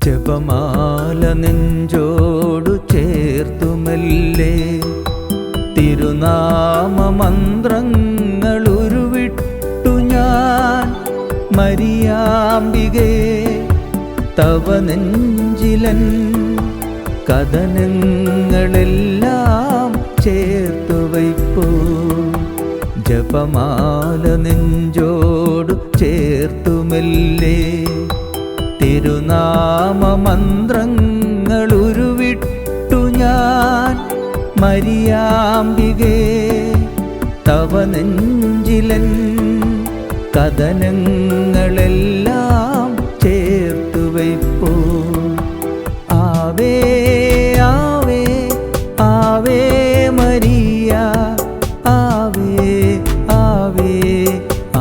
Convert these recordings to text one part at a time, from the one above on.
ജപമാല നെഞ്ചോടു ചേർത്തുമെല്ലെ തിരുനാമ മന്ത്രങ്ങൾ ഉരുവിട്ടു ഞാൻ മരിയാമ്പികേ തവ നെഞ്ചിലൻ കഥനങ്ങളെല്ലാം ചേർത്തു വയ്പ്പൂ. ജപമാല നെഞ്ചോടു ചേർത്തുമെല്ലെ തിരുനാമ മന്ത്രങ്ങൾ ഉരുവിട്ടു ഞാൻ മരിയാമ്പികേ തവ നെഞ്ചിലൻ കഥനങ്ങളെല്ലാം ചേർത്തു വയ്പ്പൂ. ആവേ ആവേ ആവേ മരിയ ആവേ ആവേ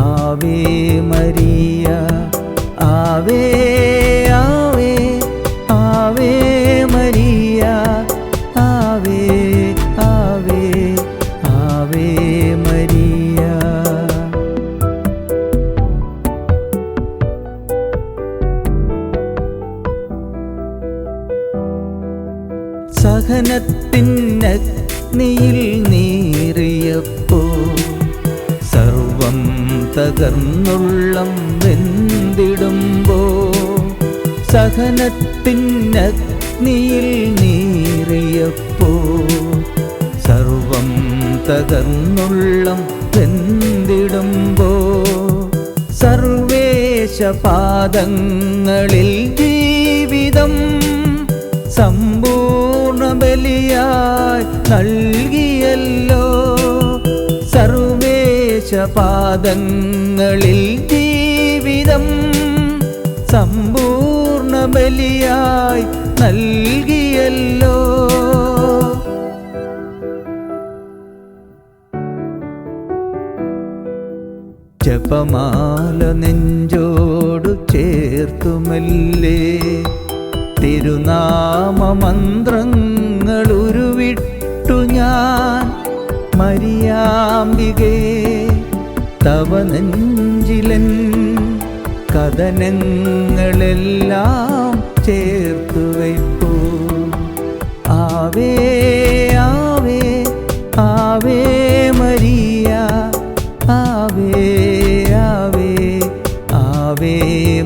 ആവേ മരിയ ആവേ ആവേ ആവേ മരിയ ആവേ ആവേ ആവേ മരിയ. സഹനത്തിനഗ്നിയിൽ നീറിയപ്പോ സർവം തകർന്നുള്ളം വെന്തിടുമ്പോ സഹനത്തിനഗ്നിയിൽ നീറിയപ്പോ സർവം തകർന്നുള്ളം വെന്തിടുമ്പോ സർവേശപാദങ്ങളിൽ ജീവിതം സമ്പൂർണ്ണ ബലിയായി നൽകിയല്ലോ. സർവേശപാദങ്ങളിൽ ജീവിതം സമ്പൂർണ്ണ ബലിയായി നൽകിയല്ലോ. ജപമാല നെഞ്ചോടു ചേർത്തുമെല്ലെ തിരുനാമ മന്ത്രങ്ങൾ ഉരുവിട്ടു ഞാൻ മരിയാമ്പികേ തവ നെഞ്ചിലൻ കഥനങ്ങളെല്ലാം ചേർത്തു വയ്പ്പൂ. ആവേ ആവേ ആവേ മരിയ ആവേ ആവേ ആവേ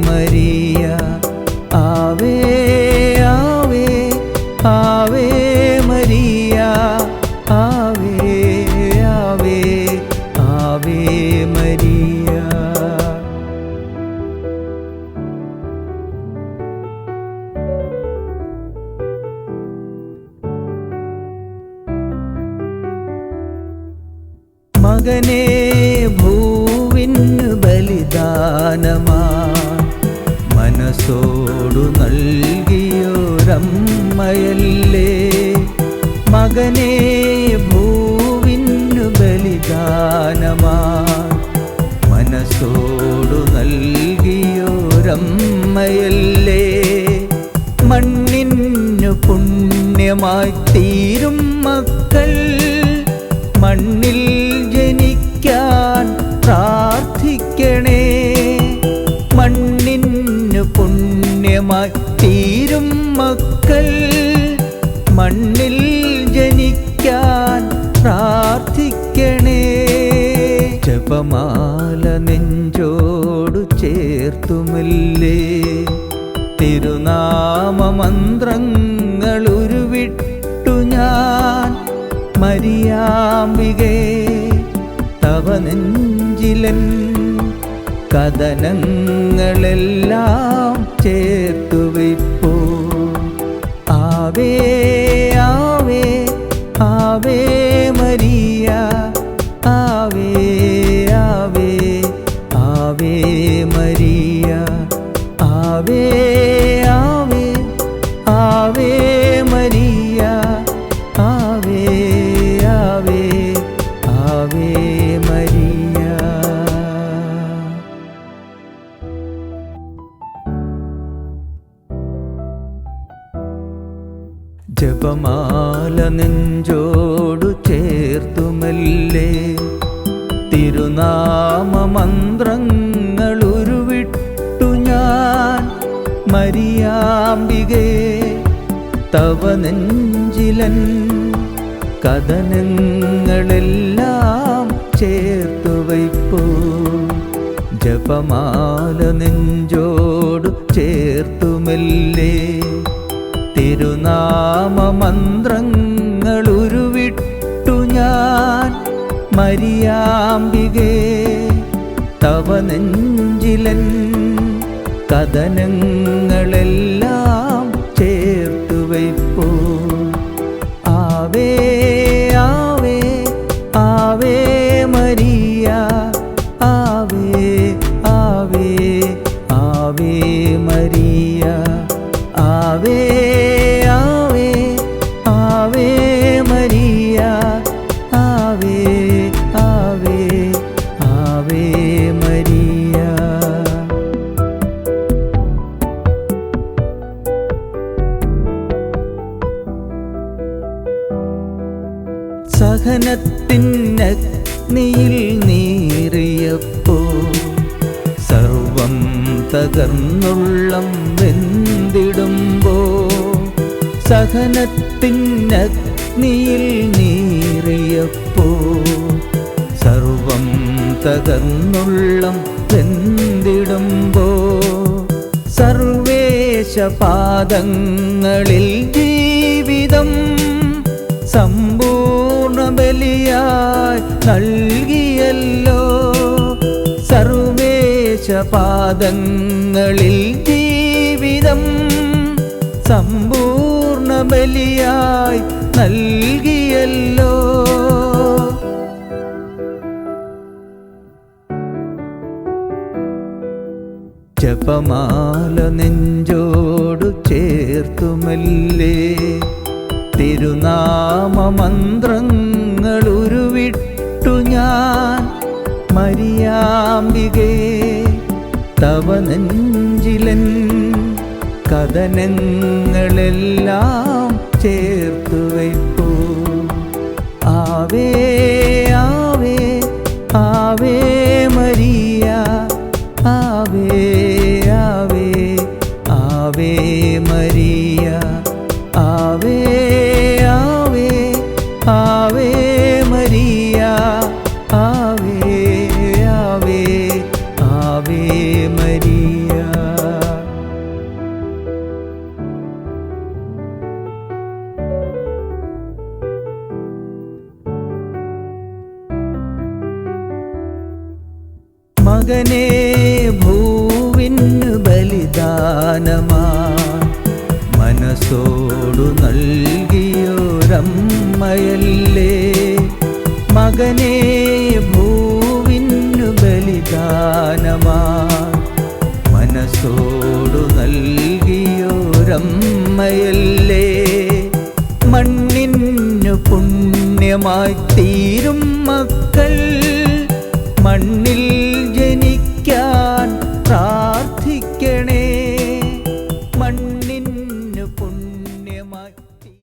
മരിയ ആവേ ആവേ ആവേ മരിയ ആവേ ആവേ ആവേ മരിയ. മകനേ ഭൂവിന് ബലിദാനമാ മനസ്സോടു നൽകിയോരമ്മയല്ലേ. മകനേ ഭൂവിനു ബലിദാനമാ മനസ്സോടു നൽകിയോരമ്മയല്ലേ. മണ്ണിനു പുണ്യമായി തീരും മക്കൾ മണ്ണിൽ ജനിക്കാൻ പ്രാർത്ഥിക്കണേ. മണ്ണിനു പുണ്യമായി തീരും മക്കൾ മണ്ണിൽ ജനിക്കാൻ പ്രാർത്ഥിക്കണേ. ജപമാല നെഞ്ചോടു ചേർത്തുമെല്ലെ തിരുനാമ മന്ത്രങ്ങൾ ഉരുവിട്ടു ഞാൻ മരിയാമ്പികേ തവ നെഞ്ചിലൻ കഥനങ്ങളെല്ലാം ചേർത്തു വയ്പ്പൂ. ആവേ ആവേ ആവേ മരിയ ആവേ ആവേ ആവേ മരിയ ആവേ ആവേ ആവേ മരിയ ആവേ ആവേ ആവേ മരിയ. ജപമാല നെഞ്ചോടു ചേർത്തുമെല്ലെ തിരുനാമ മന്ത്രങ്ങൾ ഉരുവിട്ടു ഞാൻ മരിയാമ്പികേ തവ നെഞ്ചിലൻ കഥനങ്ങളെല്ലാം ചേർത്തു വയ്പ്പൂ ജപമാല നെഞ്ചോടു ചേർത്തുമെല്ലേ തിരുനാമമന്ത്രങ്ങളുരുവിട്ടു ഞാൻ മരിയാമ്പികേ തവ നെഞ്ചിലൻ കഥനങ്ങളെല്ലാം ചേർത്തു വയ്പ്പൂ ആവേ ആവേ ആവേ മരിയ ആവേ ആവേ ആവേ മരിയ ആവേ ആവേ ആവേ മരിയ ആവേ ആവേ ആവേ മരിയ സഹനത്തിനഗ്നിയിൽ നീറിയപ്പോ സർവം തകർന്നുള്ളം വെന്തിടുമ്പോ സഹനത്തിനഗ്നിയിൽ നീറിയപ്പോ സർവം തകർന്നുള്ളം വെന്തിടുമ്പോ സർവേശ പാദങ്ങളിൽ ജീവിതം സമ്പൂർണ്ണ ബലിയായി നൽകിയല്ലോ സർവേശ പാദങ്ങളിൽ ജീവിതം സമ്പൂർണ്ണ ബലിയായി നൽകിയല്ലോ ജപമാല നെഞ്ചോടു ചേർത്തുമെല്ലേ തിരുനാമമന്ത്രങ്ങളുരുവിട്ടു ഞാൻ മരിയാമ്പികേ തവ നെഞ്ചിലൻ കഥനങ്ങളെല്ലാം ചേർത്തു വയ്പ്പൂ ആവേ ആവേ ആവേ മരിയ ആവേ ആവേ ആവേ മരിയ ആവേ ആവേ ആവേ മരിയ ആവേ ആവേ ആവേ മരിയ മകനെ ഭൂവിന് ബലിദാനമാ മനസ്സോടു നൽകിയോരമ്മയല്ലേ മകനെ ഭൂവിന്നു ബലിദാനമാ മനസ്സോടു നൽകിയോരമ്മയല്ലേ മണ്ണിന്നു പുണ്യമായി തീരും മക്കൾ